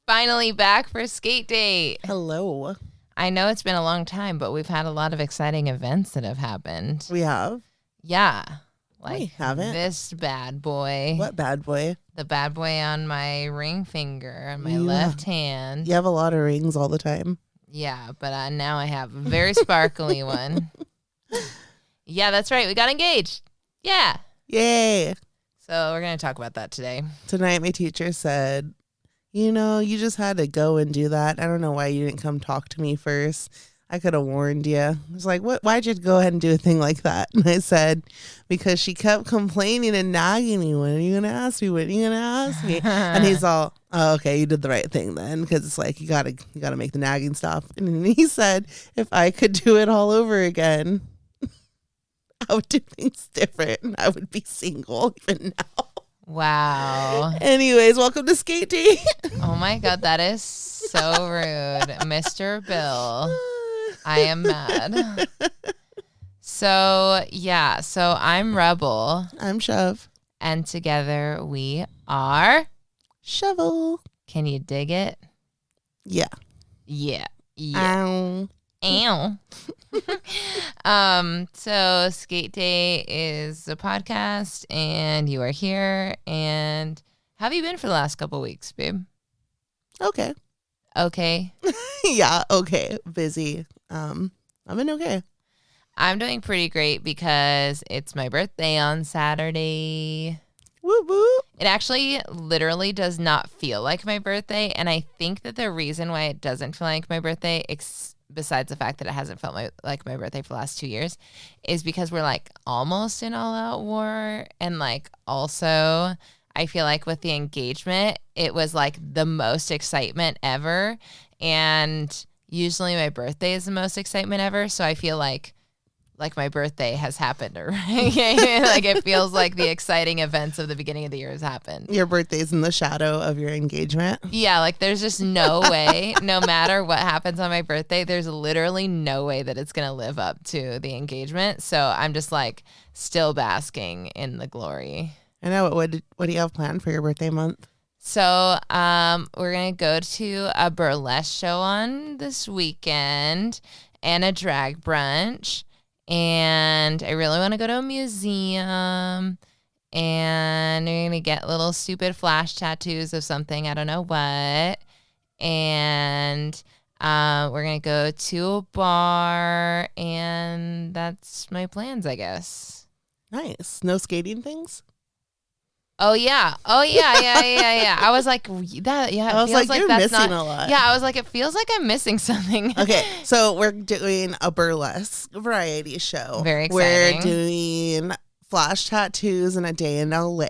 Finally back for skate date. Hello. I know it's been a long time, but we've had a lot of exciting events that have happened. We have? Yeah. Like we haven't. This bad boy. What bad boy? The bad boy on my ring finger, on my left hand. You have a lot of rings all the time. Yeah, but now I have a very sparkly one. Yeah, that's right. We got engaged. Yeah. Yay. So we're going to talk about that today. Tonight my teacher said, you just had to go and do that. I don't know why you didn't come talk to me first. I could have warned you. I was like, what? Why'd you go ahead and do a thing like that? And I said, because she kept complaining and nagging me. When are you going to ask me? When are you going to ask me? And he's all, oh, okay, you did the right thing then. Because it's like, you gotta make the nagging stop. And he said, if I could do it all over again, I would do things different. And I would be single even now. Wow. Anyways, welcome to Skate Day. Oh my God, that is so rude. Mr. Bill, I am mad. So I'm Rebel. I'm Shove. And together we are Shovel. Can you dig it? Yeah. Yeah. Ow. Ow. So Skate Day is a podcast and you are here. And how have you been for the last couple weeks, babe? Okay. Yeah, okay. Busy. I've been okay. I'm doing pretty great because it's my birthday on Saturday. Woo woo. It actually literally does not feel like my birthday. And I think that the reason why it doesn't feel like my birthday, besides the fact that it hasn't felt like my birthday for the last 2 years, is because we're like almost in all out war. And like also I feel like with the engagement, it was like the most excitement ever. And usually my birthday is the most excitement ever. So I feel like my birthday has happened already. Like it feels like the exciting events of the beginning of the year has happened. Your birthday's in the shadow of your engagement. Yeah, like there's just no way, no matter what happens on my birthday, there's literally no way that it's going to live up to the engagement. So I'm just like still basking in the glory. I know. What do you have planned for your birthday month? So we're going to go to a burlesque show on this weekend and a drag brunch. And I really want to go to a museum, and we're going to get little stupid flash tattoos of something. I don't know what. And we're going to go to a bar, and that's my plans, I guess. Nice. No skating things? Oh yeah. I was like that. Yeah, I was like, you're missing a lot. Yeah, I was like, it feels like I'm missing something. Okay, so we're doing a burlesque variety show. Very exciting. We're doing flash tattoos and a day in LA.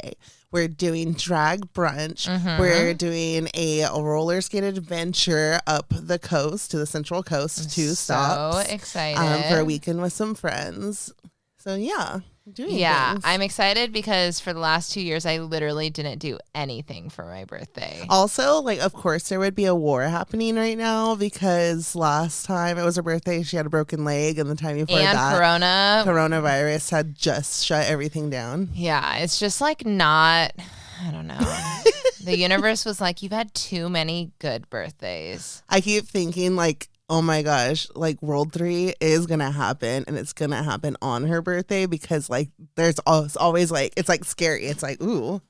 We're doing drag brunch. Mm-hmm. We're doing a roller skate adventure up the coast to the Central Coast, 2 stops. So excited for a weekend with some friends. So yeah. Things. I'm excited because for the last 2 years, I literally didn't do anything for my birthday. Also, like, of course, there would be a war happening right now because last time it was her birthday, she had a broken leg, and the time before coronavirus had just shut everything down. Yeah, it's just like I don't know. The universe was like, you've had too many good birthdays. I keep thinking, like, oh my gosh, like World 3 is going to happen, and it's going to happen on her birthday because like there's always like, it's like scary. It's like, ooh.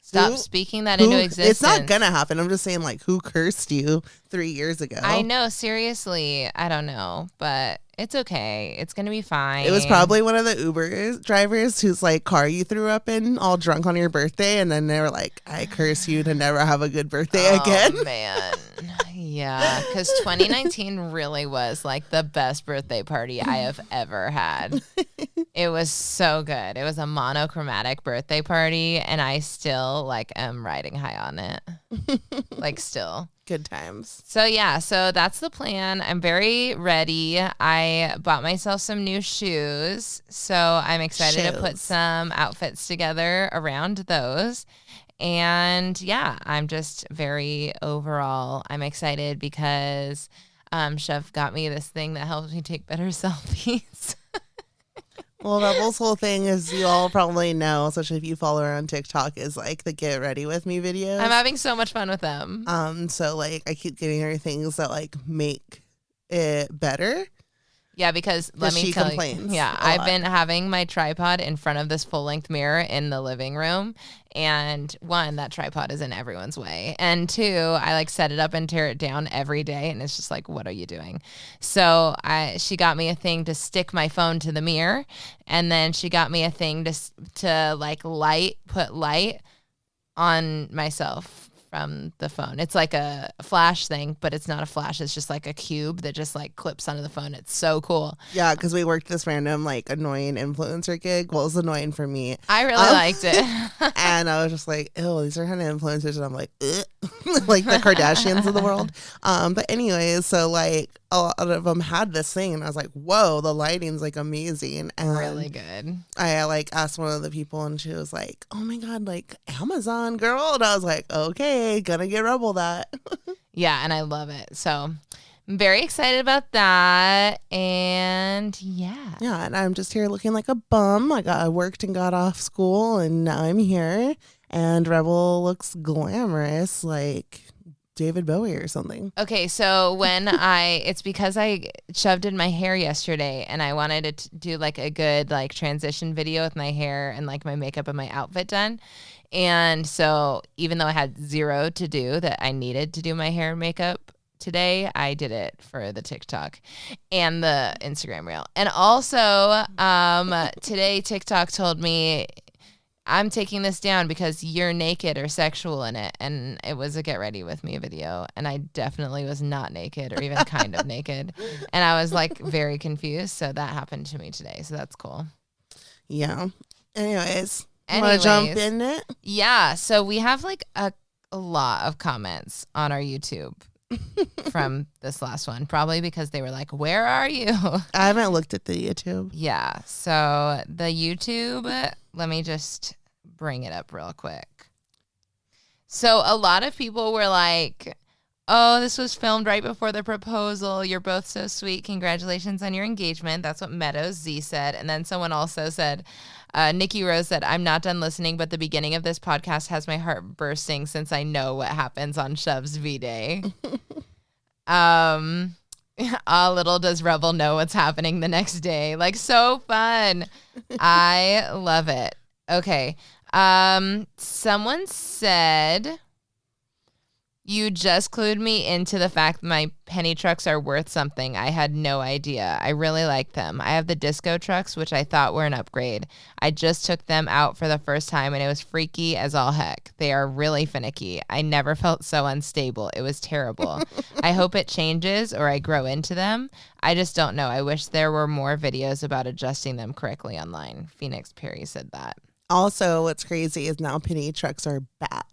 Stop speaking that into existence. It's not going to happen. I'm just saying, like, who cursed you 3 years ago? I know, seriously. I don't know, but it's okay. It's going to be fine. It was probably one of the Uber drivers whose like car you threw up in all drunk on your birthday, and then they were like, I curse you to never have a good birthday again. Oh, man. Yeah, because 2019 really was like the best birthday party I have ever had. It was so good. It was a monochromatic birthday party, and I still like am riding high on it. Like still. Good times. So yeah, so that's the plan. I'm very ready. I bought myself some new shoes, so I'm excited to put some outfits together around those. And yeah, I'm just I'm excited because Chef got me this thing that helps me take better selfies. Well, Rebel's whole thing, is you all probably know, especially if you follow her on TikTok, is like the get ready with me videos. I'm having so much fun with them. So like I keep getting her things that like make it better. Yeah, because let me tell you. Yeah, I've been having my tripod in front of this full-length mirror in the living room. And one, that tripod is in everyone's way. And two, I like set it up and tear it down every day. And it's just like, what are you doing? So she got me a thing to stick my phone to the mirror. And then she got me a thing to like put light on myself from the phone. It's like a flash thing, but it's not a flash. It's just like a cube that just like clips onto the phone. It's so cool. Yeah, because we worked this random like annoying influencer gig. Well, it was annoying for me. I really liked it. And I was just like, ew, these are kind of influencers. And I'm like, like the Kardashians of the world. But anyways, so like a lot of them had this thing and I was like, whoa, the lighting's like amazing. And really good. I like asked one of the people and she was like, oh my God, like Amazon girl. And I was like, okay, gonna get Rebel that. Yeah, and I love it. So I'm very excited about that. And yeah. Yeah, and I'm just here looking like a bum. I worked and got off school and now I'm here. And Rebel looks glamorous like David Bowie or something. Okay, so it's because I shoved in my hair yesterday and I wanted to do like a good like transition video with my hair and like my makeup and my outfit done. And so even though I had zero to do that I needed to do my hair and makeup today, I did it for the TikTok and the Instagram reel. And also today TikTok told me I'm taking this down because you're naked or sexual in it. And it was a get ready with me video. And I definitely was not naked or even kind of naked. And I was like very confused. So that happened to me today. So that's cool. Yeah. Anyways. Want to jump in it? Yeah. So we have like a lot of comments on our YouTube from this last one, probably because they were like, where are you? I haven't looked at the YouTube. Yeah. So the YouTube, let me just bring it up real quick. So a lot of people were like, oh, this was filmed right before the proposal. You're both so sweet. Congratulations on your engagement. That's what Meadows Z said. And then someone also said, Nikki Rose said, I'm not done listening, but the beginning of this podcast has my heart bursting since I know what happens on Shove's V-Day. Little does Rebel know what's happening the next day. Like, so fun. I love it. Okay. Someone said, you just clued me into the fact that my penny trucks are worth something. I had no idea. I really like them. I have the disco trucks, which I thought were an upgrade. I just took them out for the first time, and it was freaky as all heck. They are really finicky. I never felt so unstable. It was terrible. I hope it changes or I grow into them. I just don't know. I wish there were more videos about adjusting them correctly online. Phoenix Perry said that. Also, what's crazy is now penny trucks are back.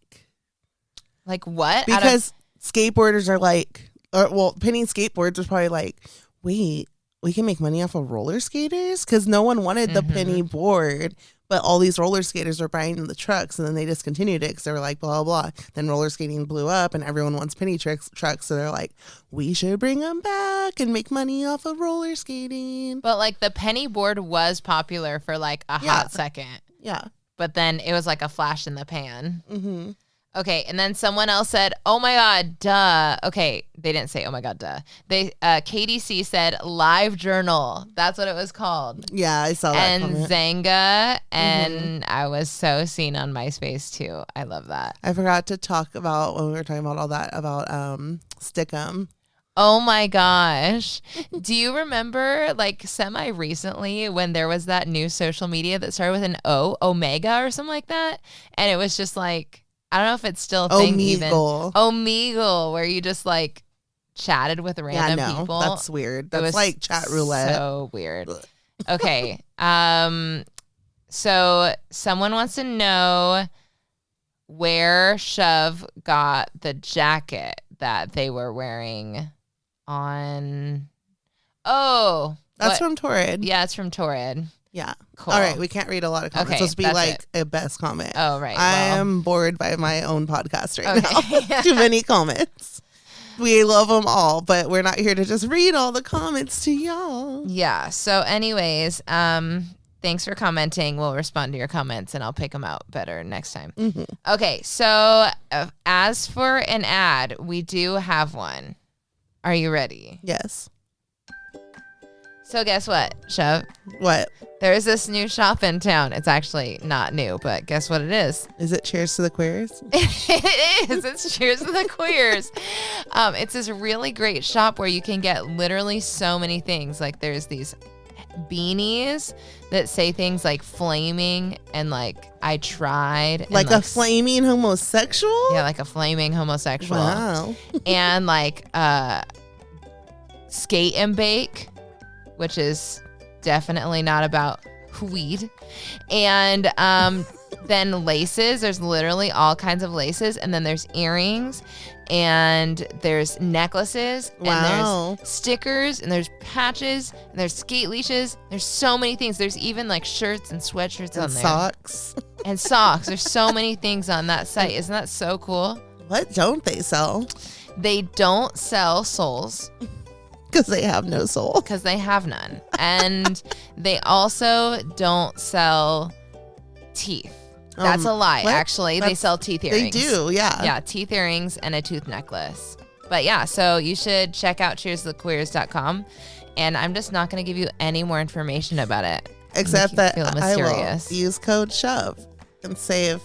Like what? Because skateboarders are like, penny skateboards was probably like, wait, we can make money off of roller skaters? Because no one wanted the penny board, but all these roller skaters are buying the trucks, and then they discontinued it because they were like, blah, blah, blah. Then roller skating blew up, and everyone wants penny trucks, so they're like, we should bring them back and make money off of roller skating. But like the penny board was popular for like a hot second. Yeah. But then it was like a flash in the pan. Mm-hmm. Okay, and then someone else said, oh my God, duh. Okay, they didn't say, oh my God, duh. KDC said live journal. That's what it was called. Yeah, I saw that. And comment. Zanga, and I was so seen on MySpace too. I love that. I forgot to talk about, when we were talking about all that, about Stickum. Oh my gosh. Do you remember like semi-recently when there was that new social media that started with an O, Omega or something like that? And it was just like, I don't know if it's still a thing even. Omegle, where you just like chatted with random people. That's weird. That's like chat roulette. So weird. Okay. So someone wants to know where Shove got the jacket that they were wearing on. Oh. That's from Torrid. Yeah, it's from Torrid. Yeah. Cool. All right. We can't read a lot of comments. Okay, Let's be like a best comment. Oh, right. I am bored by my own podcast right now. Too many comments. We love them all, but we're not here to just read all the comments to y'all. Yeah. So anyways, thank Thanks for commenting. We'll respond to your comments and I'll pick them out better next time. Mm-hmm. Okay, so as for an ad, we do have one. Are you ready? Yes. So guess what, Shove? What? There's this new shop in town. It's actually not new, but guess what it is? Is it Cheers to the Queers? It is. It's Cheers to the Queers. It's this really great shop where you can get literally so many things. Like there's these beanies that say things like flaming and like I tried. And Like a flaming homosexual? Yeah, like a flaming homosexual. Wow. And like skate and bake, which is definitely not about weed. And then laces. There's literally all kinds of laces. And then there's earrings. And there's necklaces. Wow. And there's stickers. And there's patches. And there's skate leashes. There's so many things. There's even like shirts and sweatshirts And on there. socks. And socks. There's so many things on that site. Isn't that so cool? What don't they sell? They don't sell souls. Because they have no soul. Because they have none. And they also don't sell teeth. That's a lie, what? actually. They sell teeth They earrings. do, yeah. Yeah, teeth earrings and a tooth necklace. But yeah, so you should check out cheersthequeers.com. And I'm just not going to give you any more information about it. Except Make you that feel I will mysterious. use code SHOVE and save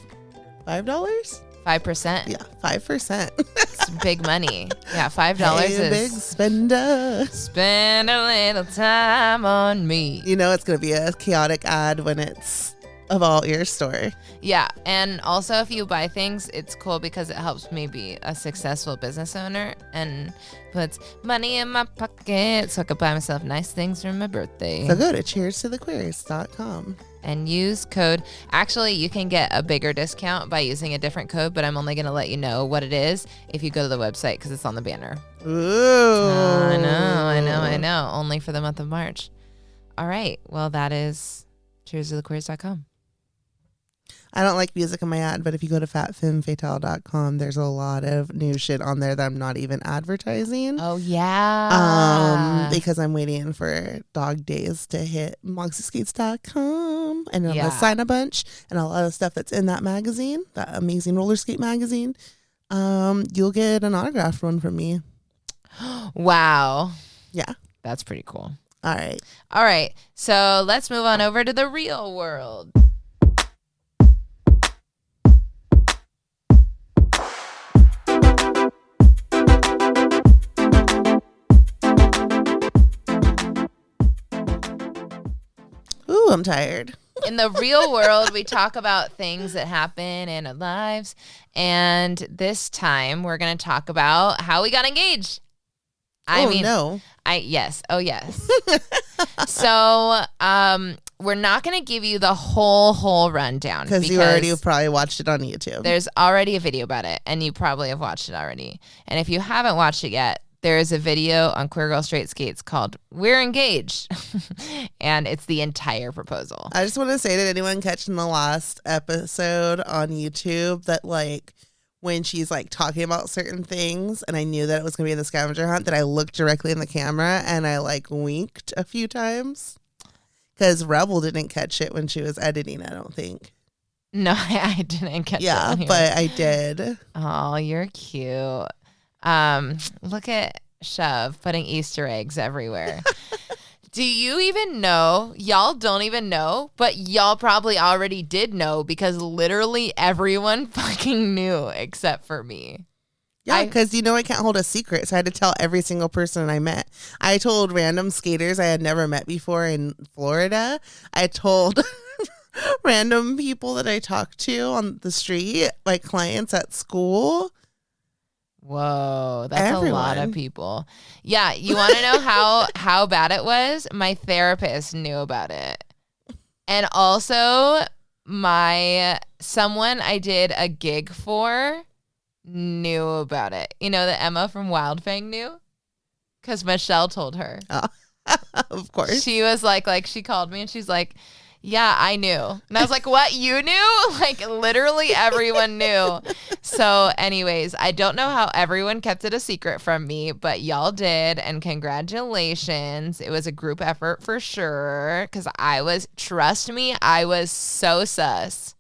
$5? 5%. Yeah, 5%. It's big money. Yeah, $5 Hey, is big spender. spend a little time on me. You know it's going to be a chaotic ad when it's a All Ear store. Yeah, and also if you buy things, it's cool because it helps me be a successful business owner and puts money in my pocket so I can buy myself nice things for my birthday. So go to cheerstothequeers.com. And use code. Actually, you can get a bigger discount by using a different code, but I'm only going to let you know what it is if you go to the website because it's on the banner. Ooh. I know. Only for the month of March. All right. Well, that is cheersthequeers.com. I don't like music in my ad, but if you go to fatfemmefatale.com, there's a lot of new shit on there that I'm not even advertising. Oh, yeah. Because I'm waiting for Dog Days to hit moxieskates.com, and I'm Yeah. gonna sign a bunch and a lot of stuff that's in that magazine, that amazing roller skate magazine. You'll get an autographed one from me. Wow. Yeah. That's pretty cool. All right. All right. So let's move on over to the real world. Ooh, I'm tired. In the real world, we talk about things that happen in our lives. And this time we're going to talk about how we got engaged. No. Yes. Oh, yes. So, we're not going to give you the whole rundown Because you already probably watched it on YouTube. there's already a video about it and you probably have watched it already. And if you haven't watched it yet, there is a video on Queer Girl Straight Skates called We're Engaged. And it's the entire proposal. I just want to say to anyone catching the last episode on YouTube that, like, when she's, like, talking about certain things and I knew that it was going to be in the scavenger hunt, that I looked directly in the camera and I, like, winked a few times. Because Rebel didn't catch it when she was editing, I don't think. No, I didn't catch it. Yeah, on here. but I did. Oh, you're cute. Look at Shove putting Easter eggs everywhere. Do you even know? Y'all don't even know, but y'all probably already did know because literally everyone fucking knew except for me. Yeah, because I can't hold a secret, so I had to tell every single person I met. I told random skaters I had never met before in Florida. I told random people that I talked to on the street, like clients at school. Whoa, that's Everyone. a lot of people. Yeah, you want to know how bad it was? My therapist knew about it. And also someone I did a gig for knew about it. You know that Emma from Wildfang knew? Because Michelle told her. Oh, of course. She was like she called me and she's like, Yeah, I knew. And I was like, what? You knew? Like, literally everyone knew. So, anyways, I don't know how everyone kept it a secret from me, but y'all did. And congratulations. It was a group effort for sure. Because trust me, I was so sus.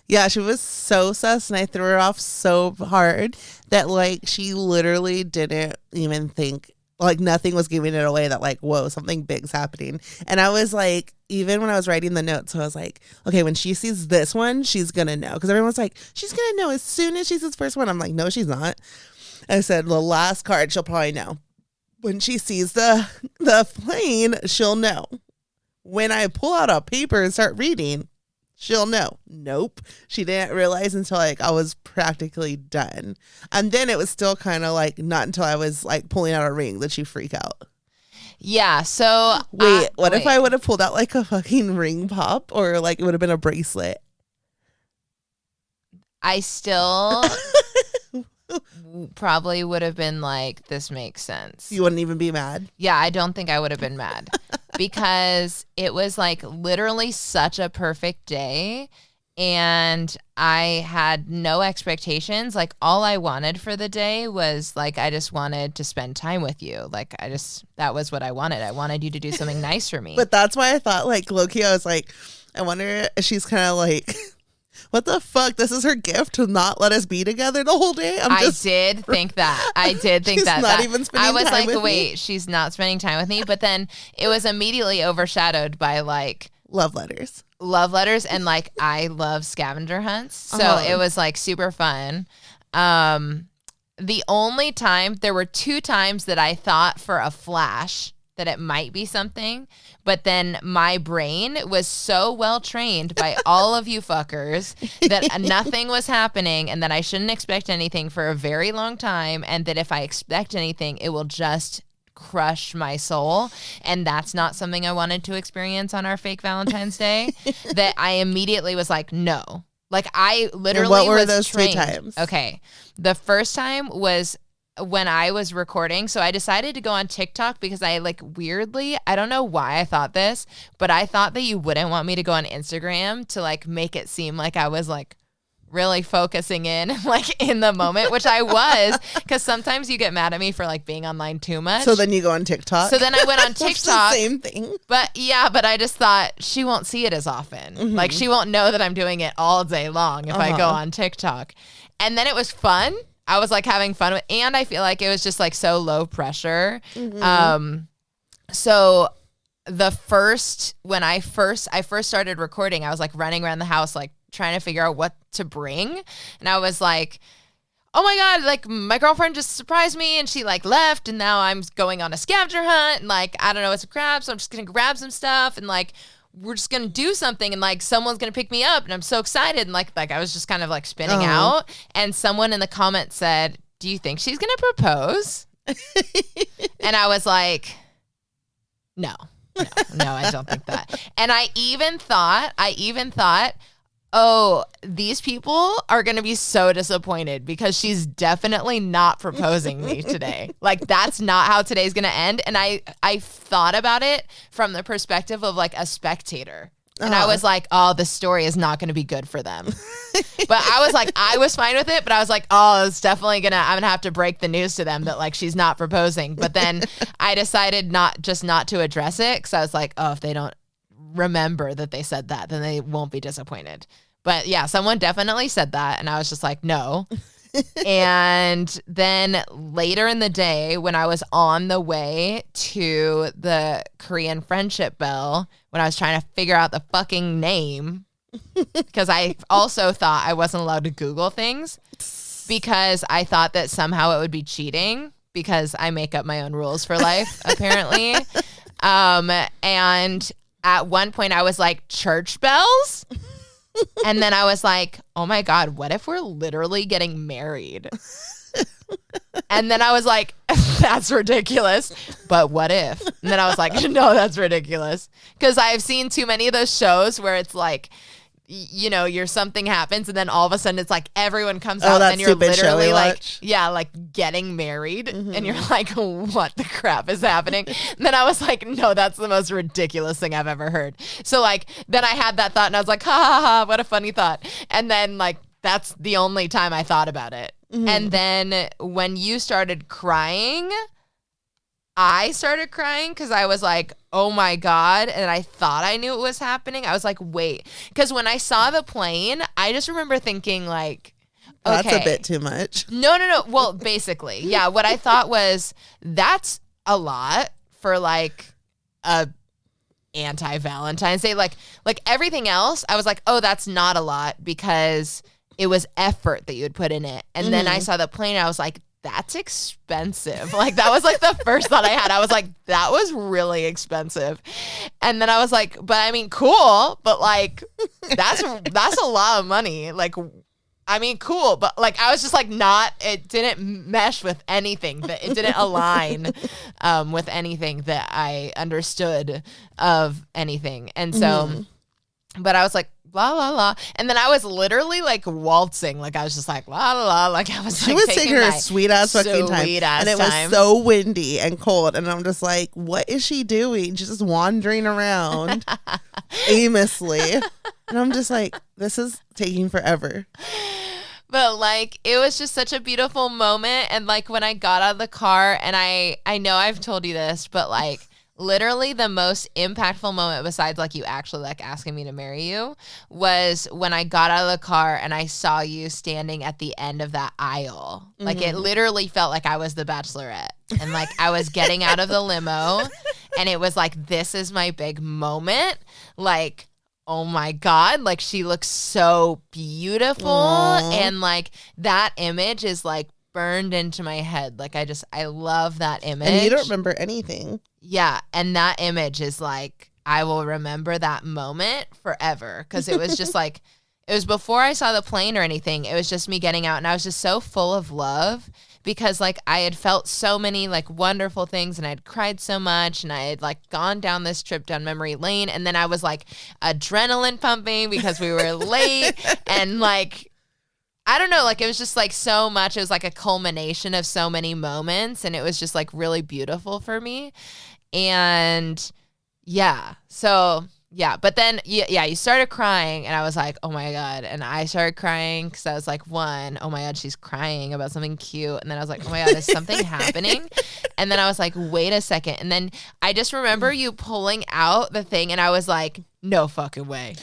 Yeah, she was so sus, and I threw her off so hard that, like, she literally didn't even think, like, nothing was giving it away that, like, whoa, something big's happening. And I was like, even when I was writing the notes, I was like, okay, when she sees this one, she's going to know. Because everyone's like, she's going to know as soon as she sees this first one. I'm like, no, she's not. I said, the last card, she'll probably know. When she sees the plane, she'll know. When I pull out a paper and start reading, she'll know. Nope. She didn't realize until like I was practically done. And then it was still kind of like not until I was like pulling out a ring that she freak out. Yeah. So wait, what if I would have pulled out like a fucking ring pop or like it would have been a bracelet? I still probably would have been like, this makes sense. You wouldn't even be mad? Yeah, I don't think I would have been mad because it was like literally such a perfect day and I had no expectations. Like all I wanted for the day was like, I just wanted to spend time with you. Like that was what I wanted. I wanted you to do something nice for me. But that's why I thought like low-key, I was like, I wonder if she's kind of like, what the fuck? This is her gift to not let us be together the whole day? I did think that. She's not even spending time with me. I was like, wait, she's not spending time with me. But then it was immediately overshadowed by like love letters and like I love scavenger hunts. So it was like super fun. The only time, there were 2 times that I thought for a flash that it might be something, but then my brain was so well trained by all of you fuckers that nothing was happening and that I shouldn't expect anything for a very long time, and that if I expect anything, it will just crush my soul. And that's not something I wanted to experience on our fake Valentine's Day. That I immediately was like, no. Like I literally and what were was those trained. 2 times? Okay. The first time was when I was recording. So I decided to go on TikTok because I like weirdly, I don't know why I thought this, but I thought that you wouldn't want me to go on Instagram to like make it seem like I was like really focusing in like in the moment, which I was, because sometimes you get mad at me for like being online too much. So then you go on TikTok. So then I went on TikTok. The same thing. But I just thought she won't see it as often. Mm-hmm. Like she won't know that I'm doing it all day long if I go on TikTok. And then it was fun. I was like having fun with, and I feel like it was just like so low pressure. Mm-hmm. So when I first started recording, I was like running around the house, like trying to figure out what to bring. And I was like, oh my God, like my girlfriend just surprised me and she like left and now I'm going on a scavenger hunt and like, I don't know what to grab. So I'm just going to grab some stuff and like, we're just going to do something and like someone's going to pick me up and I'm so excited. And like I was just kind of like spinning out. And someone in the comments said, do you think she's going to propose? And I was like, no, I don't think that. And I even thought, oh, these people are going to be so disappointed because she's definitely not proposing me today. Like, that's not how today's going to end. And I thought about it from the perspective of like a spectator. And I was like, oh, the story is not going to be good for them. But I was like, I was fine with it. But I was like, oh, it's definitely I'm going to have to break the news to them that like she's not proposing. But then I decided not to address it because I was like, oh, if they don't remember that they said that, then they won't be disappointed. But yeah, someone definitely said that. And I was just like, no. And then later in the day, when I was on the way to the Korean Friendship Bell, when I was trying to figure out the fucking name, because I also thought I wasn't allowed to Google things because I thought that somehow it would be cheating because I make up my own rules for life, apparently. And at one point I was like, church bells? And then I was like, oh my God, what if we're literally getting married? And then I was like, that's ridiculous. But what if? And then I was like, no, that's ridiculous. Because I've seen too many of those shows where it's like, you know, something happens and then all of a sudden it's like everyone comes out that and you're stupid show literally we like, watch. yeah, like getting married and you're like, what the crap is happening? And then I was like, no, that's the most ridiculous thing I've ever heard. So like, then I had that thought and I was like, ha ha ha, what a funny thought. And then like, that's the only time I thought about it. And then when you started crying, I started crying because I was like, oh my God. And I thought I knew it was happening. I was like, wait. Because when I saw the plane, I just remember thinking like, okay. That's a bit too much. No. Well, basically, yeah. What I thought was that's a lot for like a anti-Valentine's Day. Like everything else, I was like, oh, that's not a lot because it was effort that you would put in it. And then I saw the plane and I was like, that's expensive. Like that was like the first thought I had. I was like, that was really expensive. And then I was like, but I mean, cool, but like that's a lot of money. Like, I mean, cool, but like I was just like it didn't mesh with anything, that it didn't align with anything that I understood of anything. And so but I was like, blah, blah, blah. And then I was literally like waltzing. Like I was just like, blah, blah, blah. Like I was like, she was taking her sweet ass fucking time. And it was so windy and cold. And I'm just like, what is she doing? She's just wandering around aimlessly. And I'm just like, this is taking forever. But like, it was just such a beautiful moment. And like when I got out of the car, and I know I've told you this, but like, literally the most impactful moment besides like you actually like asking me to marry you was when I got out of the car and I saw you standing at the end of that aisle. Like it literally felt like I was the Bachelorette and like I was getting out of the limo and it was like, this is my big moment. Like, oh my God, like she looks so beautiful. And like that image is like burned into my head. Like I love that image. And you don't remember anything. Yeah, and that image is like, I will remember that moment forever because it was just like, it was before I saw the plane or anything. It was just me getting out and I was just so full of love because like I had felt so many like wonderful things and I had cried so much and I had like gone down this trip down memory lane and then I was like adrenaline pumping because we were late and like, I don't know, like it was just like so much. It was like a culmination of so many moments and it was just like really beautiful for me. And yeah, so yeah, but then yeah, you started crying and I was like, oh my God. And I started crying because I was like, one, oh my God, she's crying about something cute. And then I was like, oh my God, is something happening? And then I was like, wait a second. And then I just remember you pulling out the thing and I was like, no fucking way.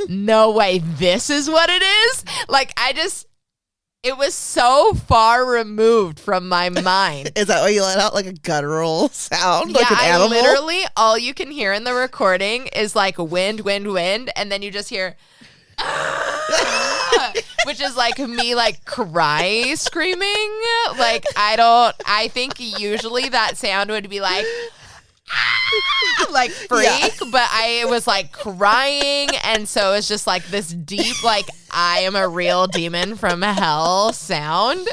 No way. This is what it is. Like it was so far removed from my mind. Is that why you let out like a guttural sound? Like an animal? Literally all you can hear in the recording is like wind, wind, wind. And then you just hear, which is like me like cry screaming. Like I think usually that sound would be like, like freak, but I was like crying, and so it's just like this deep, like I am a real demon from hell sound,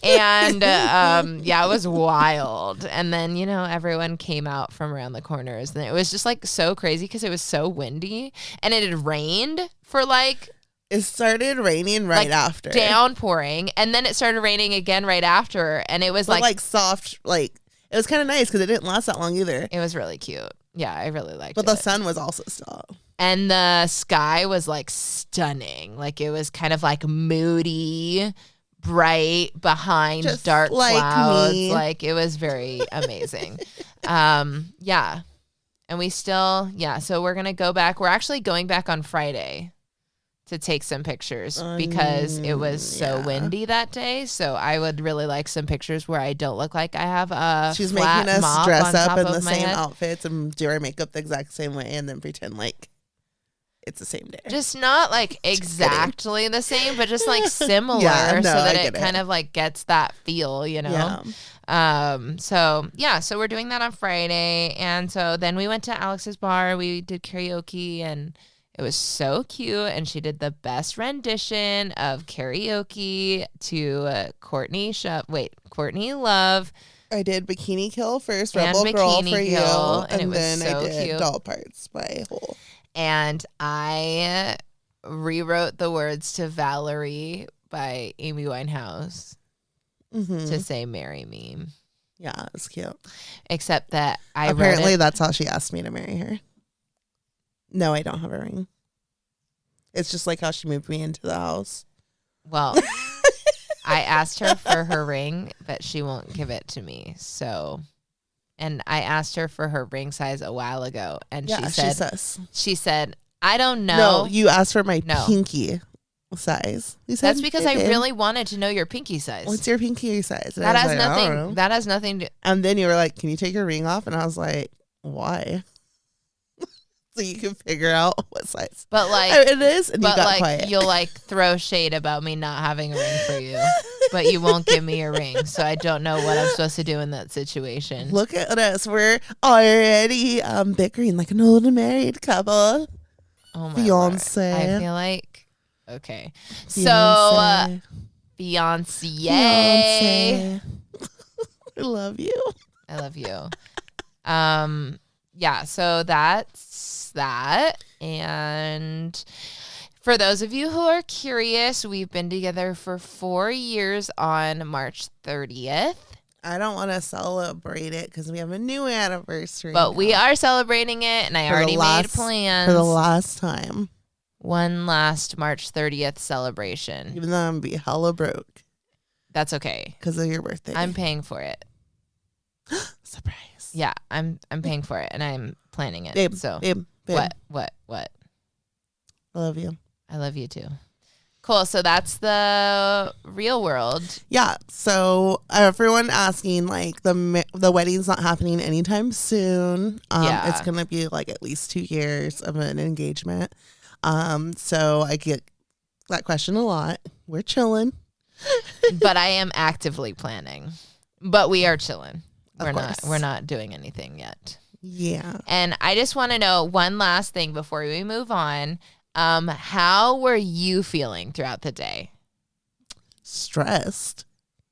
and yeah, it was wild. And then everyone came out from around the corners, and it was just like so crazy because it was so windy, and it had rained for like. It started raining right after, downpouring, and then it started raining again right after, and it was like soft, like. It was kind of nice because it didn't last that long either. It was really cute. Yeah, I really liked it. But the sun was also still. And the sky was like stunning. Like it was kind of like moody, bright behind just dark like clouds. Me. Like it was very amazing. Yeah. And we still, so we're going to go back. We're actually going back on Friday to take some pictures because it was so windy that day. So I would really like some pictures where I don't look like I have a She's flat making us mop dress on up top in of the my same head. outfits and do our makeup the exact same way and then pretend like it's the same day. Just not like exactly the same, but just like similar so that it kind of like gets that feel, Yeah. So we're doing that on Friday. And so then we went to Alex's bar. We did karaoke and it was so cute, and she did the best rendition of karaoke to Courtney Love. I did Bikini Kill first, Rebel Girl for You, and then so I did cute. Doll Parts by Hole. And I rewrote the words to Valerie by Amy Winehouse to say marry me. Yeah, it's cute. Except that apparently that's how she asked me to marry her. No, I don't have a ring. It's just like how she moved me into the house. Well, I asked her for her ring, but she won't give it to me. So, and I asked her for her ring size a while ago, and she said, I don't know. No, you asked for my pinky size. That's because I really wanted to know your pinky size. What's your pinky size? And that has nothing. That has nothing to. And then you were like, "Can you take your ring off?" And I was like, "Why?" So you can figure out what size. But like it is, and you got like quiet. You'll like throw shade about me not having a ring for you, but you won't give me a ring. So I don't know what I'm supposed to do in that situation. Look at us. We're already bickering like an old married couple. Oh my Fiance. Lord. I feel like okay. Fiance. So Fiance. I love you. I love you. Yeah, so that's that. And for those of you who are curious, we've been together for 4 years on March 30th. I don't want to celebrate it because we have a new anniversary. But now. We are celebrating it, and I already made plans. For the last time. One last March 30th celebration. Even though I'm going to be hella broke. That's okay. Because of your birthday. I'm paying for it. Surprise. Yeah, I'm paying for it, and I'm planning it. Babe, so babe. What? I love you. I love you too. Cool. So that's the real world. Yeah. So everyone asking, like, the wedding's not happening anytime soon. It's gonna be like at least 2 years of an engagement. So I get that question a lot. We're chilling. But I am actively planning. But we are chilling. We're not doing anything yet. Yeah. And I just want to know one last thing before we move on. How were you feeling throughout the day? Stressed.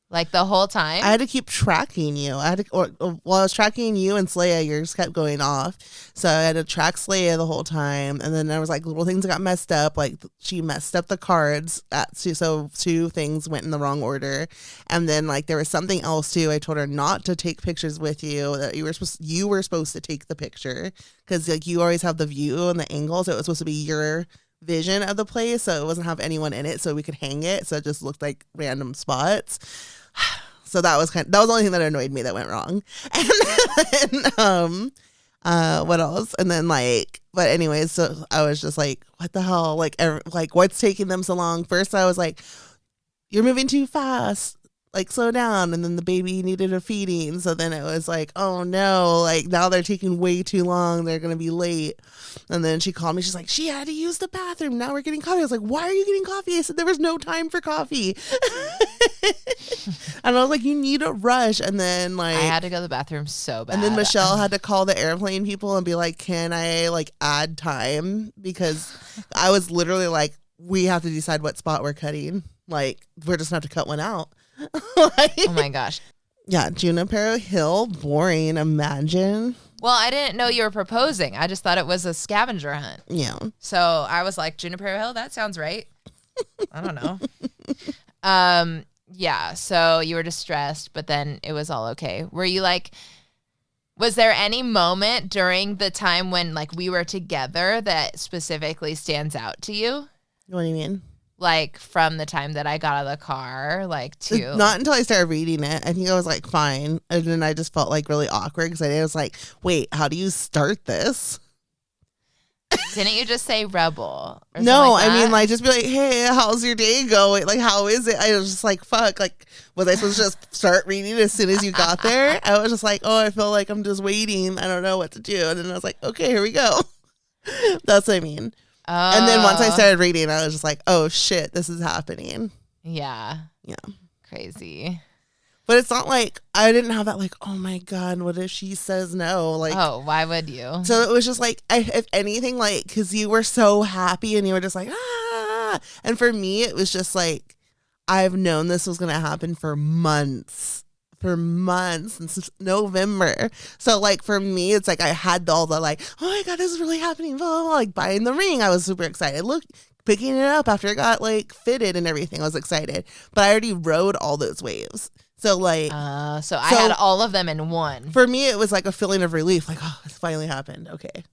Like the whole time? I had to keep tracking you. While I was tracking you and Slaya, yours kept going off. So I had to track Slaya the whole time. And then there was like little things that got messed up. Like she messed up the cards. So 2 things went in the wrong order. And then like there was something else too. I told her not to take pictures with you. That you were supposed to take the picture. Because like you always have the view and the angles. So it was supposed to be your vision of the place. So it wasn't have anyone in it. So we could hang it. So it just looked like random spots. So that was the only thing that annoyed me that went wrong. And what else? And then but anyways, so I was just like, what the hell? Like what's taking them so long? First I was like, you're moving too fast. Like, slow down. And then the baby needed a feeding. So then it was like, oh no, like now they're taking way too long. They're going to be late. And then she called me. She's like, she had to use the bathroom. Now we're getting coffee. I was like, why are you getting coffee? I said, there was no time for coffee. And I was like, you need a rush. And then I had to go to the bathroom so bad. And then Michelle had to call the airplane people and be like, can I add time? Because I was literally like, we have to decide what spot we're cutting. Like, we're just going to have to cut one out. Oh my gosh. Yeah, Juniper Hill, boring. Imagine. Well, I didn't know you were proposing. I just thought it was a scavenger hunt. Yeah. So I was like, Juniper Hill, that sounds right. I don't know. Yeah, so you were distressed, but then it was all okay. Were you was there any moment during the time when we were together that specifically stands out to you? What do you mean? From the time that I got out of the car, to... Not until I started reading it. I think I was fine. And then I just felt really awkward because I was like, wait, how do you start this? Didn't you just say rebel? No, I mean, just be like, hey, how's your day going? How is it? I was just like, fuck. Was I supposed to just start reading as soon as you got there? I was just like, oh, I feel like I'm just waiting. I don't know what to do. And then I was like, okay, here we go. That's what I mean. Oh. And then once I started reading, I was just like, oh, shit, this is happening. Yeah. Yeah. Crazy. But it's not I didn't have that oh my God, what if she says no? Oh, why would you? So it was just if anything, because you were so happy and you were just ah. And for me, it was just I've known this was going to happen for months. Since November. So for me, it's I had all the oh my God, this is really happening, blah, blah, blah, buying the ring. I was super excited. Look, picking it up after it got like fitted and everything. I was excited, but I already rode all those waves. So like, so I had all of them in one. For me, it was like a feeling of relief. Like, oh, it's finally happened. Okay. It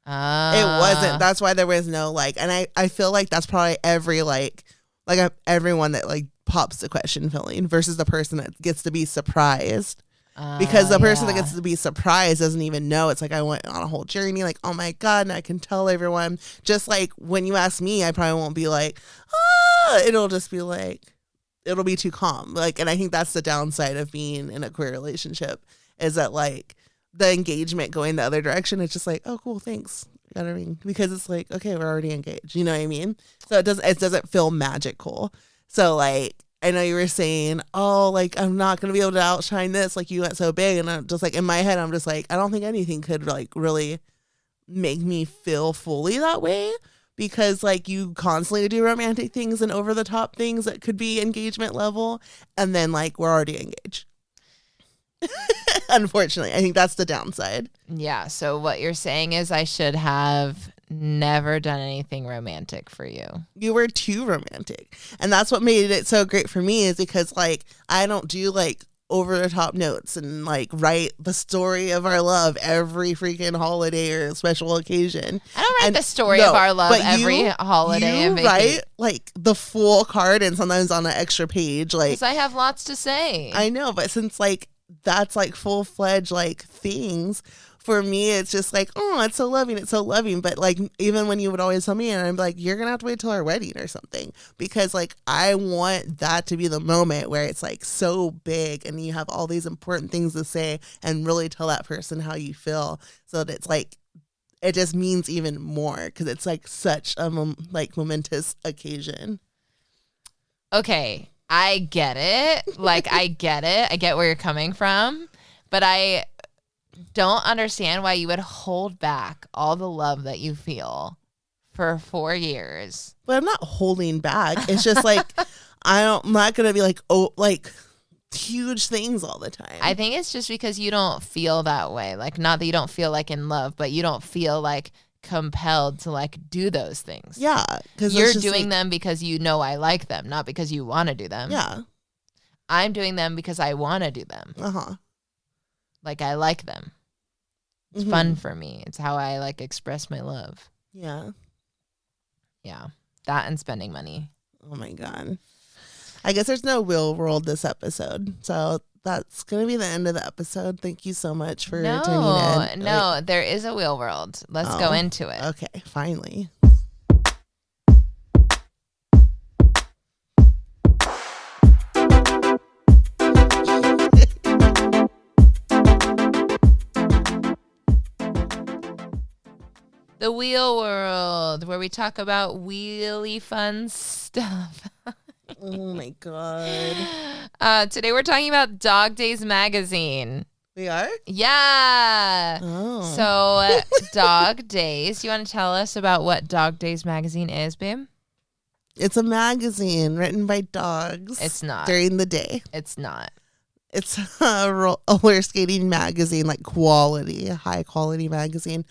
wasn't. That's why there was no like, and I feel like that's probably everyone that like pops the question feeling versus the person that gets to be surprised. Because the person that gets to be surprised doesn't even know. It's like I went on a whole journey, like, oh my God, and I can tell everyone. Just like when you ask me, I probably won't be like, it'll just be like, it'll be too calm. Like, and I think that's the downside of being in a queer relationship is that like the engagement going the other direction. It's just like, oh, cool, thanks. Got a ring. Because it's like, okay, we're already engaged. You know what I mean? So it doesn't feel magical. So like, I know you were saying, oh, like, I'm not going to be able to outshine this. Like, you went so big. And I'm just like, in my head, I'm just like, I don't think anything could, like, really make me feel fully that way. Because, like, you constantly do romantic things and over-the-top things that could be engagement level. And then, like, we're already engaged. Unfortunately, I think that's the downside. Yeah. So what you're saying is I should have never done anything romantic for you. You were too romantic. And that's what made it so great for me is because like I don't do like over the top notes and like write the story of our love every freaking holiday or special occasion. I don't write the story of our love every holiday. You write like the full card and sometimes on an extra page. Like, because I have lots to say. I know, but since like that's like full-fledged like things. For me, it's just like, oh, it's so loving. But like, even when you would always tell me, and I'm like, you're going to have to wait till our wedding or something. Because like, I want that to be the moment where it's like so big and you have all these important things to say and really tell that person how you feel. So that it's like, it just means even more because it's like such a momentous occasion. Okay, I get it. Like, I get it. I get where you're coming from. But I don't understand why you would hold back all the love that you feel for 4 years. But I'm not holding back. It's just like I'm not gonna be like, oh, like huge things all the time. I think it's just because you don't feel that way. Like, not that you don't feel like in love, but you don't feel like compelled to like do those things. Yeah, because you're doing them because you know I like them, not because you want to do them. Yeah, I'm doing them because I want to do them. Like, I like them. It's fun for me. It's how I like express my love. Yeah. Yeah. That and spending money. Oh my God. I guess there's no real world this episode. So that's going to be the end of the episode. Thank you so much for tuning in. No, there is a real world. Let's go into it. Okay. Finally. The wheel world, where we talk about wheelie fun stuff. Oh my God. Today we're talking about Dog Days magazine. We are? Yeah. Oh. So Dog Days. You want to tell us about what Dog Days magazine is, babe? It's a magazine written by dogs. It's not. During the day. It's not. It's a roller skating magazine, like quality, high quality magazine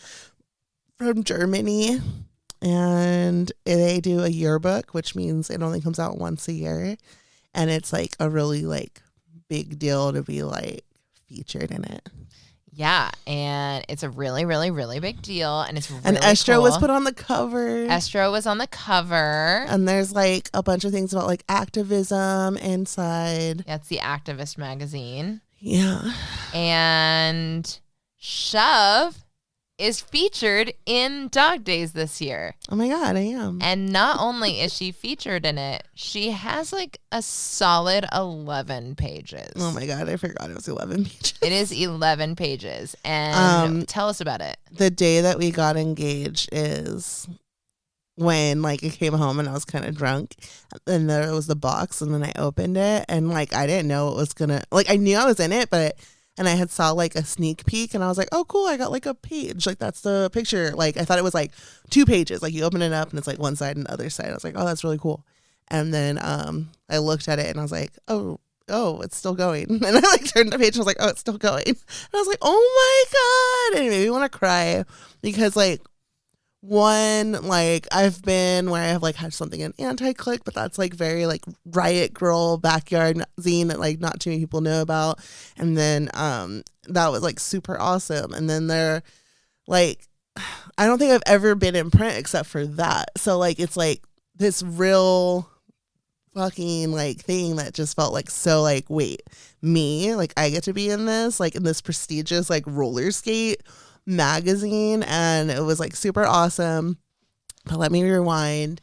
from Germany. And they do a yearbook, which means it only comes out once a year. And it's like a really like big deal to be like featured in it. Yeah, and it's a really, really, really big deal, and it's really and Estro cool. was put on the cover. Estro was on the cover, and there's like a bunch of things about like activism inside. That's the Activist magazine. Yeah, and Shove is featured in Dog Days this year. Oh my God, I am. And not only is she featured in it, she has like a solid 11 pages. Oh my God, I forgot it was 11 pages. It is 11 pages. And tell us about it. The day that we got engaged is when like I came home and I was kind of drunk, and there was the box, and then I opened it, and like I didn't know it was gonna, like I knew I was in it, but and I had saw like a sneak peek, and I was like, oh cool, I got like a page, like that's the picture. Like I thought it was like 2 pages, like you open it up and it's like one side and the other side. I was like, oh, that's really cool. And then I looked at it and I was like, oh, it's still going. And I like turned the page and I was like, oh, it's still going. And I was like, oh my God. And it made me want to cry because like one, like I've been where I have like had something in anti-click, but that's like very like riot girl backyard zine that like not too many people know about. And then that was like super awesome. And then they're like, I don't think I've ever been in print except for that. So like it's like this real fucking like thing that just felt like so like, wait, me, like I get to be in this, like in this prestigious like roller skate magazine, and it was like super awesome. But let me rewind.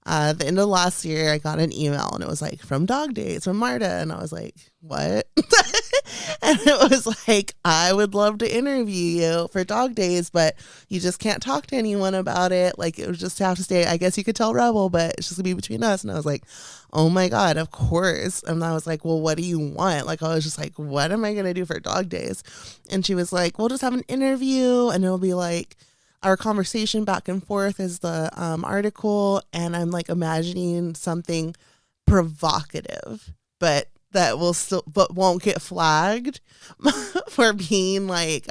At the end of last year, I got an email and it was like from Dog Days from Marta, and I was like, what? And it was like, I would love to interview you for Dog Days, but you just can't talk to anyone about it. Like it would just have to stay. I guess you could tell Rebel, but it's just gonna be between us. And I was like, oh my God, of course. And I was like, well, what do you want? Like I was just like, what am I gonna do for Dog Days? And she was like, we'll just have an interview and it'll be like our conversation back and forth is the article. And I'm like imagining something provocative, but that will still, but won't get flagged for being like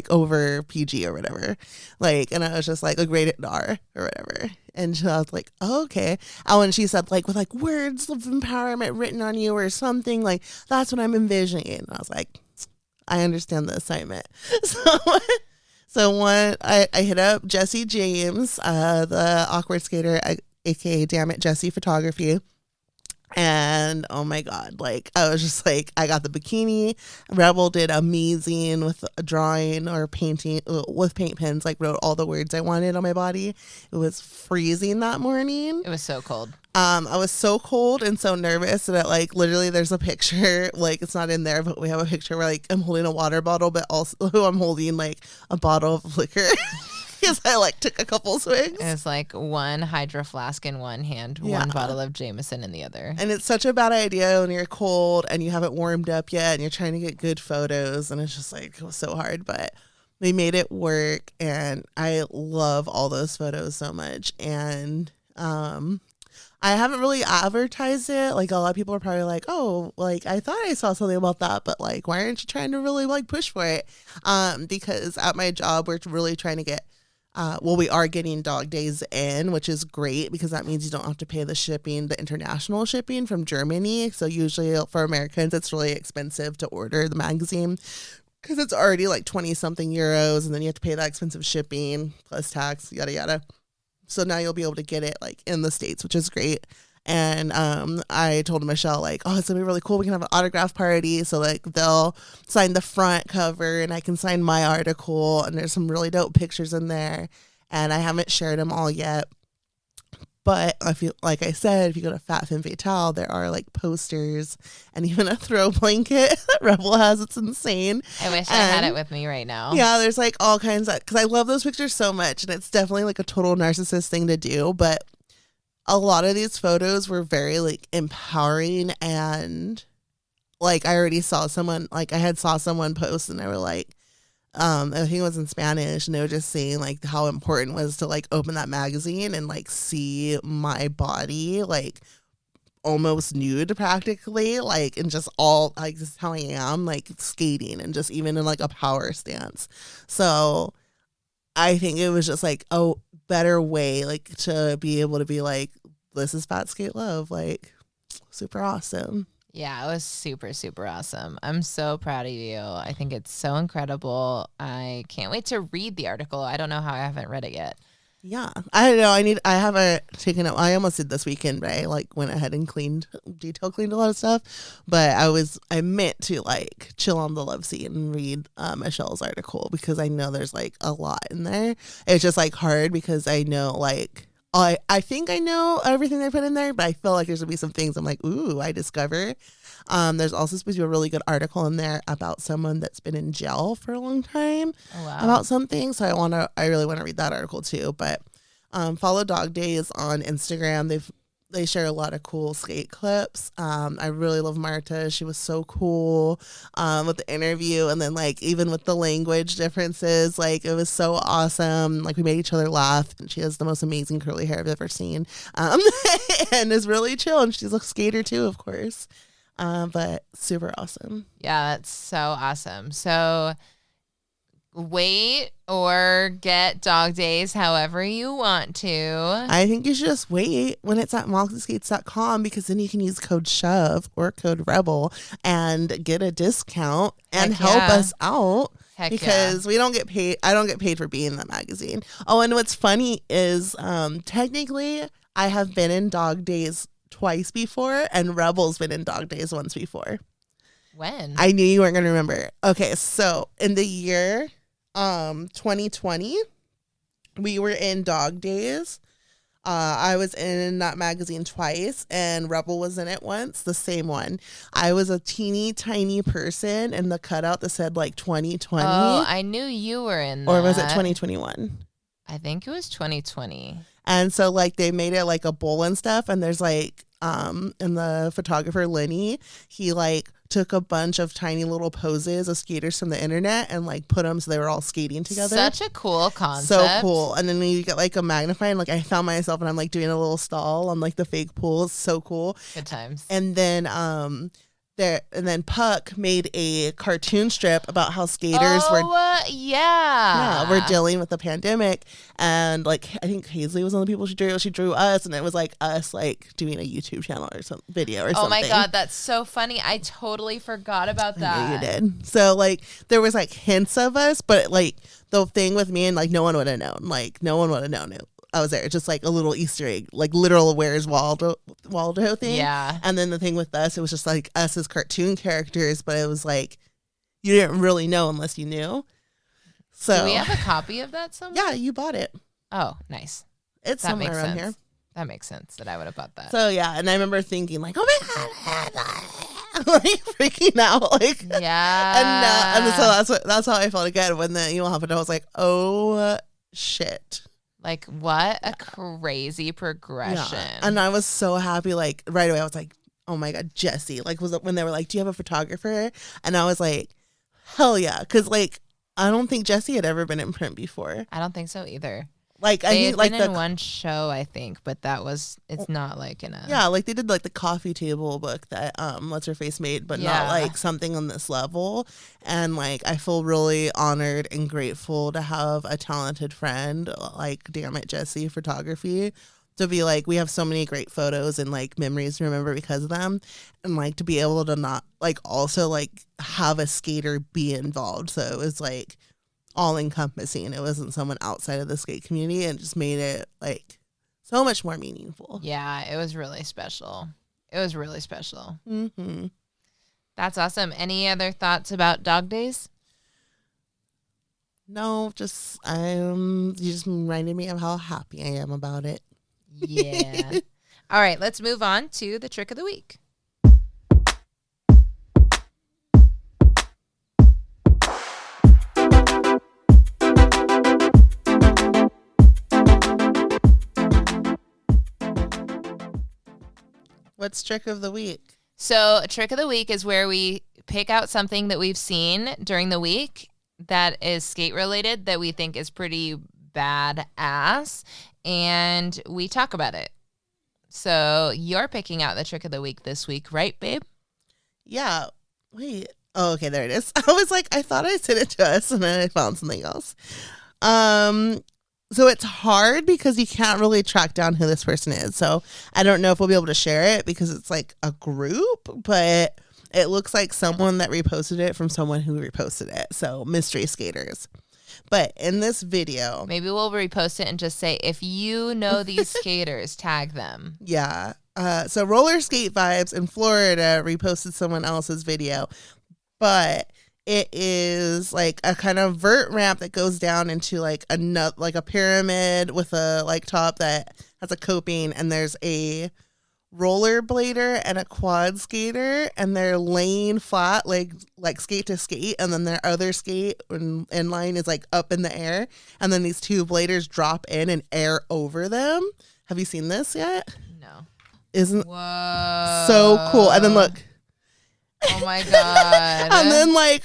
over PG or whatever. Like, and I was just like a rated R or whatever. And I was like, oh, okay. And when she said like with like words of empowerment written on you or something, like that's what I'm envisioning. And I was like, I understand the assignment. So one, I hit up Jesse James, the awkward skater, aka Damn It Jesse Photography. And oh my God, like I was just like, I got the bikini. Rebel did amazing with a drawing or painting with paint pens, like wrote all the words I wanted on my body. It was freezing that morning. It was so cold. I was so cold and so nervous that like literally there's a picture, like it's not in there, but we have a picture where like I'm holding a water bottle, but also I'm holding like a bottle of liquor. Because I like took a couple swings. It was like one Hydro flask in one hand, one bottle of Jameson in the other. And it's such a bad idea when you're cold and you haven't warmed up yet and you're trying to get good photos. And it's just like, it was so hard, but we made it work. And I love all those photos so much. And I haven't really advertised it. Like a lot of people are probably like, oh, like I thought I saw something about that, but like, why aren't you trying to really like push for it? Because at my job, we're really trying to get we are getting Dog Days in, which is great because that means you don't have to pay the shipping, the international shipping from Germany. So usually for Americans, it's really expensive to order the magazine because it's already like 20 something euros, and then you have to pay that expensive shipping plus tax, yada, yada. So now you'll be able to get it like in the States, which is great. And I told Michelle, like, oh, it's going to be really cool. We can have an autograph party. So, like, they'll sign the front cover and I can sign my article. And there's some really dope pictures in there. And I haven't shared them all yet. But if you, like I said, if you go to Fat Femme Fatale, there are like posters and even a throw blanket that Rebel has. It's insane. I wish I had it with me right now. Yeah, there's like all kinds of, because I love those pictures so much. And it's definitely like a total narcissist thing to do. But a lot of these photos were very like empowering, and like I already saw someone, like I had saw someone post and they were like, I think it was in Spanish, and they were just saying like how important it was to like open that magazine and like see my body like almost nude practically, like, and just all like this is how I am, like skating and just even in like a power stance. So I think it was just like a better way like to be able to be like, this is Fat Skate Love, like super awesome. Yeah, it was super, super awesome. I'm so proud of you. I think it's so incredible. I can't wait to read the article. I don't know how I haven't read it yet. Yeah, I don't know. I haven't taken it. I almost did this weekend, but I like went ahead and cleaned a lot of stuff. But I meant to like chill on the love scene and read Michelle's article because I know there's like a lot in there. It's just like hard because I know like I think I know everything they put in there, but I feel like there's gonna be some things I'm like, ooh, I discover. There's also supposed to be a really good article in there about someone that's been in jail for a long time about something. So I really want to read that article too. But follow Dog Days on Instagram. They share a lot of cool skate clips. I really love Marta. She was so cool with the interview, and then like even with the language differences, like it was so awesome. Like we made each other laugh, and she has the most amazing curly hair I've ever seen, and is really chill. And she's a skater too, of course. But super awesome. Yeah, that's so awesome. So wait or get dog days however you want to. I think you should just wait when it's at moxieskates.com, because then you can use code SHOVE or code REBEL and get a discount and help us out. Heck because we don't get paid. I don't get paid for being in that magazine. Oh, and what's funny is technically I have been in dog days twice before, and Rebel's been in dog days once before. When? I knew you weren't going to remember. Okay, so in the year 2020, we were in dog days. I was in that magazine twice, and Rebel was in it once, the same one. I was a teeny tiny person in the cutout that said like 2020. Oh, I knew you were in that. Or was it 2021? I think it was 2020. And so like they made it like a bowl and stuff, and there's like and the photographer Lenny, he like took a bunch of tiny little poses of skaters from the internet and like put them so they were all skating together. Such a cool concept. So cool. And then you get like a magnifying, like I found myself and I'm like doing a little stall on like the fake pool. It's so cool. Good times. And then Puck made a cartoon strip about how skaters were dealing with the pandemic. And like I think Hazley was one of the people she drew. She drew us, and it was like us like doing a YouTube channel or some video or something. Oh my god, that's so funny. I totally forgot about that. I know you did. So like there was like hints of us, but like the thing with me and like no one would have known. Like no one would have known it. I was there, just like a little Easter egg, like literal Where's Waldo thing. Yeah. And then the thing with us, it was just like us as cartoon characters, but it was like you didn't really know unless you knew. So do we have a copy of that somewhere? Yeah, you bought it. Oh, nice. It's somewhere around here. That makes sense that I would have bought that. So yeah, and I remember thinking like, oh my god, like freaking out, like yeah. And so that's how I felt again when the email happened. I was like, oh shit. Like, what a crazy progression. Yeah. And I was so happy, like, right away. I was like, oh, my God, Jesse. Like, was it when they were like, do you have a photographer? And I was like, hell yeah. Because, like, I don't think Jesse had ever been in print before. I don't think so either. Like, they had been in one show, I think, but it's not like in a... Yeah, like, they did, like, the coffee table book that What's-Her-Face made, but not, like, something on this level. And, like, I feel really honored and grateful to have a talented friend, like, damn it, Jesse Photography, to be, like, we have so many great photos and, like, memories to remember because of them. And, like, to be able to not, like, also, like, have a skater be involved. So it was, like... all encompassing. It wasn't someone outside of the skate community, and just made it like so much more meaningful. Yeah, it was really special. It was really special. Mm-hmm. That's awesome. Any other thoughts about dog days? No, just you just reminded me of how happy I am about it. Yeah. All right, let's move on to the trick of the week. What's trick of the week? So a trick of the week is where we pick out something that we've seen during the week that is skate related that we think is pretty badass, and we talk about it. So you're picking out the trick of the week this week, right, babe? Yeah. Wait. Oh, okay, there it is. I was like, I thought I sent it to us, and then I found something else. So it's hard because you can't really track down who this person is. So I don't know if we'll be able to share it because it's like a group, but it looks like someone that reposted it from someone who reposted it. So mystery skaters. But in this video, maybe we'll repost it and just say, if you know these skaters, tag them. Yeah. So Roller Skate Vibes in Florida reposted someone else's video, but it is like a kind of vert ramp that goes down into like a pyramid with a like top that has a coping, and there's a rollerblader and a quad skater, and they're laying flat like skate to skate, and then their other skate in line is like up in the air, and then these two bladers drop in and air over them. Have you seen this yet? No. Isn't Whoa. So cool. And then look. Oh my god. And then like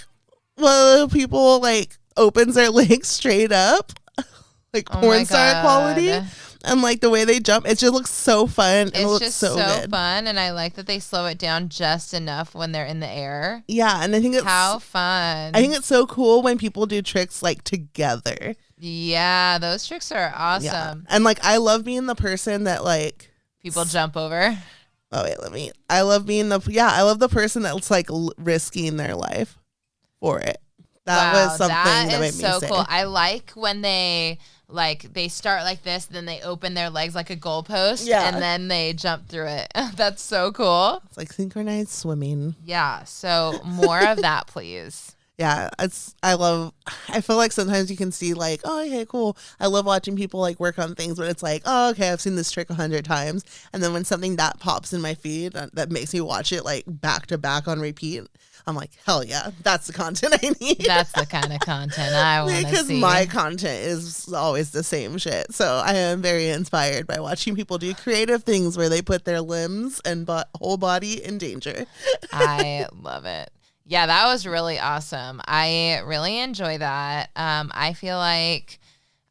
one of the people like opens their legs straight up, like porn star quality. And like the way they jump, it just looks so fun. And it It's looks just so good. fun, and I like that they slow it down just enough when they're in the air. Yeah, and I think it's How fun. I think it's so cool when people do tricks like together. Yeah, those tricks are awesome. Yeah. And like I love being the person that like People jump over. oh wait, I love being I love the person that's like risking their life for it. That was something that made me so say. cool. I like when they start like this, then they open their legs like a goalpost, and then they jump through it. That's so cool. It's like synchronized swimming. Yeah. So more of that, please. Yeah, I feel like sometimes you can see like, oh, okay, cool. I love watching people like work on things, but it's like, oh, okay, I've seen this trick 100 times. And then when something that pops in my feed that makes me watch it like back to back on repeat, I'm like, hell yeah, that's the content I need. That's the kind of content I want to see. Because my content is always the same shit. So I am very inspired by watching people do creative things where they put their limbs and whole body in danger. I love it. Yeah, that was really awesome. I really enjoy that. I feel like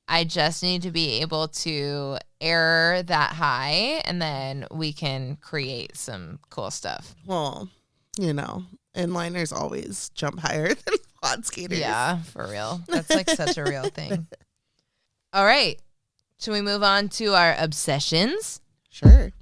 I just need to be able to air that high, and then we can create some cool stuff. Well, inliners always jump higher than quad skaters. Yeah, for real. That's like such a real thing. All right. Should we move on to our obsessions? Sure.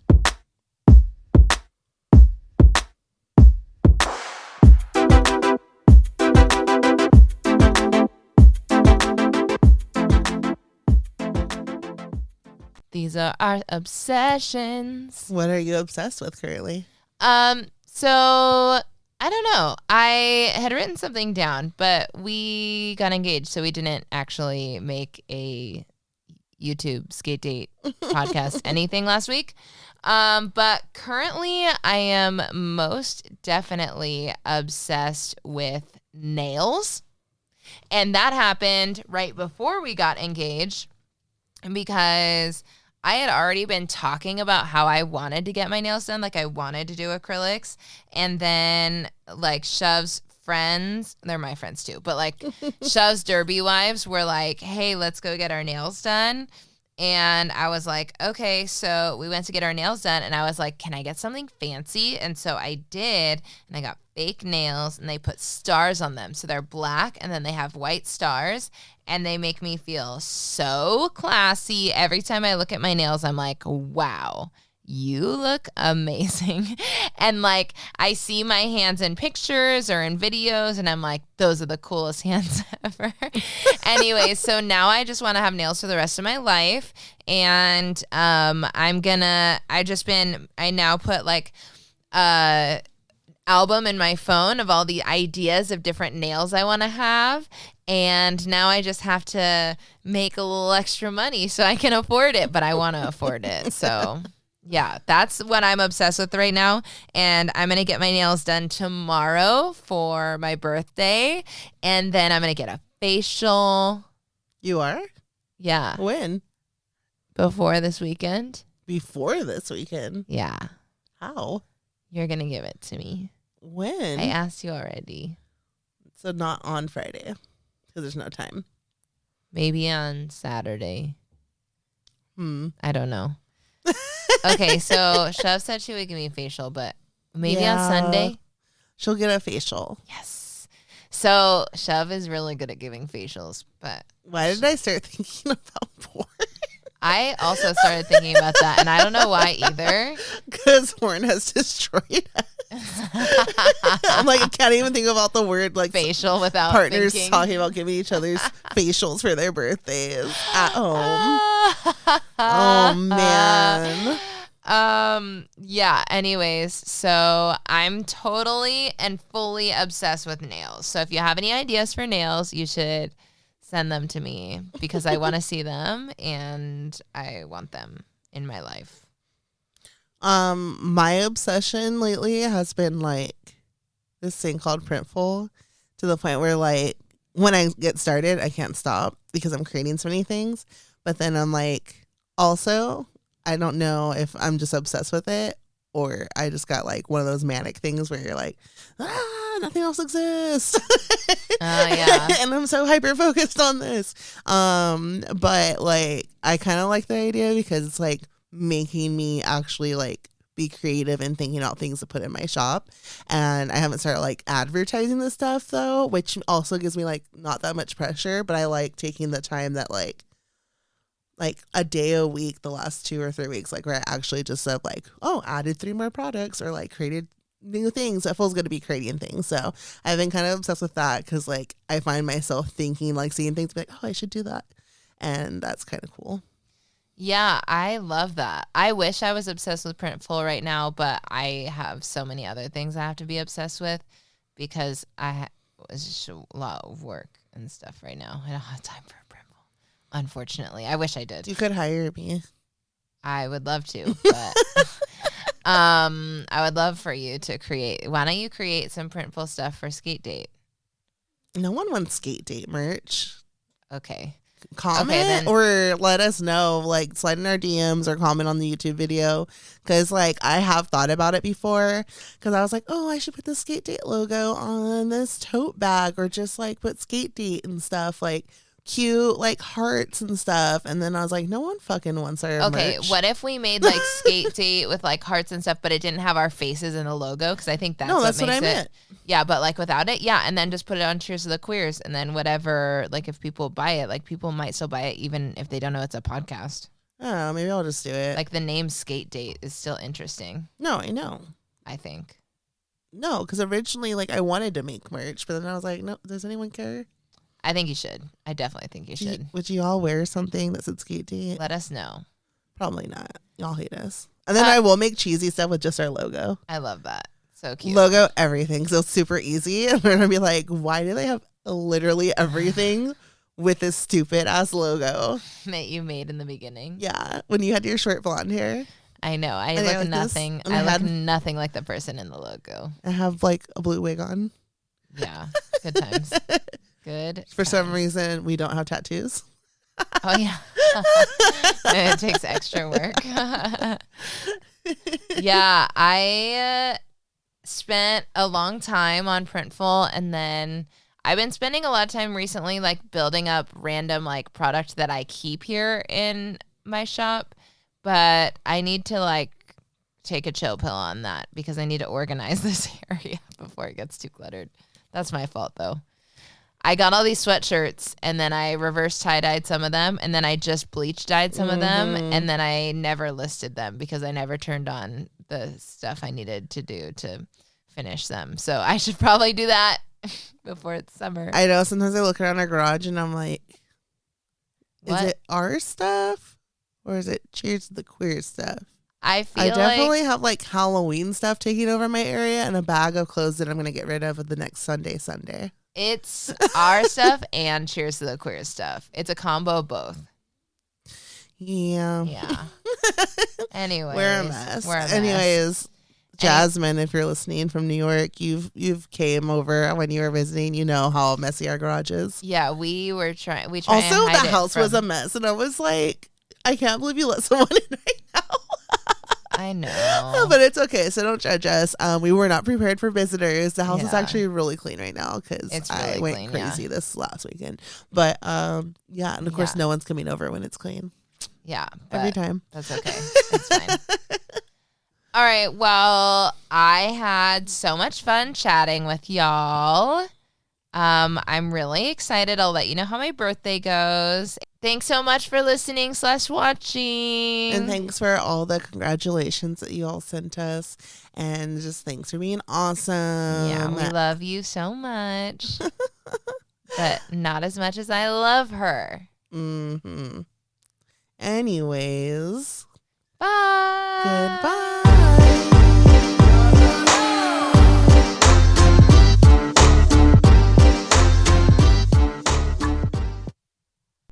These are our obsessions. What are you obsessed with currently? So I don't know. I had written something down, but we got engaged, so we didn't actually make a YouTube skate date podcast anything last week. But currently I am most definitely obsessed with nails. And that happened right before we got engaged because I had already been talking about how I wanted to get my nails done. Like I wanted to do acrylics. And then like Shov's friends, they're my friends too, but like Shov's derby wives were like, hey, let's go get our nails done. And I was like, okay, so we went to get our nails done and I was like, can I get something fancy? And so I did, and I got fake nails and they put stars on them. So they're black and then they have white stars and they make me feel so classy. Every time I look at my nails, I'm like, wow, you look amazing. And like, I see my hands in pictures or in videos and I'm like, those are the coolest hands ever. Anyway, so now I just want to have nails for the rest of my life. And I now put like album in my phone of all the ideas of different nails I want to have. And now I just have to make a little extra money so I can afford it, but I want to afford it. So yeah, that's what I'm obsessed with right now. And I'm going to get my nails done tomorrow for my birthday. And then I'm going to get a facial. You are? Yeah. When? Before this weekend. Before this weekend? Yeah. How? You're going to give it to me. When? I asked you already. So not on Friday, because there's no time. Maybe on Saturday. I don't know. Okay, so Shove said she would give me a facial, but maybe on Sunday. She'll get a facial. Yes. So Shove is really good at giving facials, but why did I start thinking about porn? I also started thinking about that, and I don't know why either. Because porn has destroyed us. I'm like, I can't even think about the word like facial without partners thinking. Talking about giving each other's facials for their birthdays at home. Oh man. Yeah, anyways, so I'm totally and fully obsessed with nails. So if you have any ideas for nails, you should send them to me because I want to see them and I want them in my life. My obsession lately has been like this thing called Printful, to the point where like when I get started, I can't stop because I'm creating so many things. But then I'm like, also, I don't know if I'm just obsessed with it or I just got like one of those manic things where you're like, nothing else exists. Yeah. And I'm so hyper focused on this. But like I kind of like the idea because it's like making me actually like be creative and thinking out things to put in my shop. And I haven't started like advertising this stuff though, which also gives me like not that much pressure, but I like taking the time that like a day a week the last 2 or 3 weeks, like where I actually just said like, oh, added 3 more products or like created new things. It feels good to be creating things. So I've been kind of obsessed with that because like I find myself thinking like seeing things be like, oh, I should do that. And that's kind of cool. Yeah, I love that. I wish I was obsessed with Printful right now, but I have so many other things I have to be obsessed with because it's just a lot of work and stuff right now. I don't have time for Printful, unfortunately. I wish I did. You could hire me. I would love to, but I would love for you to create. Why don't you create some Printful stuff for Skate Date? No one wants Skate Date merch. Okay. Comment or let us know, like slide in our DMs or comment on the YouTube video, because like I have thought about it before because I was like, oh, I should put the Skate Date logo on this tote bag or just like put Skate Date and stuff, like cute like hearts and stuff. And then I was like, no one fucking wants our merch. What if we made like Skate Date with like hearts and stuff, but it didn't have our faces in the logo? Because I think that's what I meant. Yeah, but like without it, yeah, and then just put it on Cheers to the Queers, and then whatever, like if people buy it, like people might still buy it even if they don't know it's a podcast. Oh, maybe I'll just do it. Like the name Skate Date is still interesting. No, I know. I think. No, because originally like I wanted to make merch, but then I was like, no, does anyone care? I think you should. I definitely think you should. Would you all wear something that said Skate Date? Let us know. Probably not. Y'all hate us. And then I will make cheesy stuff with just our logo. I love that. So cute. Logo everything. So super easy. And we're going to be like, why do they have literally everything with this stupid ass logo that you made in the beginning? Yeah. When you had your short blonde hair. I know. I look nothing. I look nothing like the person in the logo. I have like a blue wig on. Yeah. Good times. Good. For some reason, we don't have tattoos. Oh, yeah. It takes extra work. Yeah, I spent a long time on Printful, and then I've been spending a lot of time recently like building up random like product that I keep here in my shop, but I need to like take a chill pill on that because I need to organize this area before it gets too cluttered. That's my fault though. I got all these sweatshirts and then I reverse tie-dyed some of them and then I just bleach dyed some of them and then I never listed them because I never turned on the stuff I needed to do to finish them. So I should probably do that before it's summer. I know. Sometimes I look around our garage and I'm like, what? Is it our stuff or is it Cheers to the Queer stuff? I definitely have like Halloween stuff taking over my area and a bag of clothes that I'm going to get rid of the next Sunday. It's our stuff and Cheers to the Queer stuff. It's a combo of both. Yeah. Anyways. We're a mess. Anyways, Jasmine, if you're listening from New York, you've came over when you were visiting. You know how messy our garage is. Yeah, we try. Also, the house was a mess, and I was like, I can't believe you let someone in right now. I know. But it's okay, so don't judge us. We were not prepared for visitors. The house is actually really clean right now because I went crazy this last weekend. But and of course no one's coming over when it's clean. Yeah. Every time. That's okay. It's fine. All right. Well, I had so much fun chatting with y'all. I'm really excited. I'll let you know how my birthday goes. Thanks so much for listening / watching. And thanks for all the congratulations that you all sent us. And just thanks for being awesome. Yeah, we love you so much. But not as much as I love her. Anyways. Bye.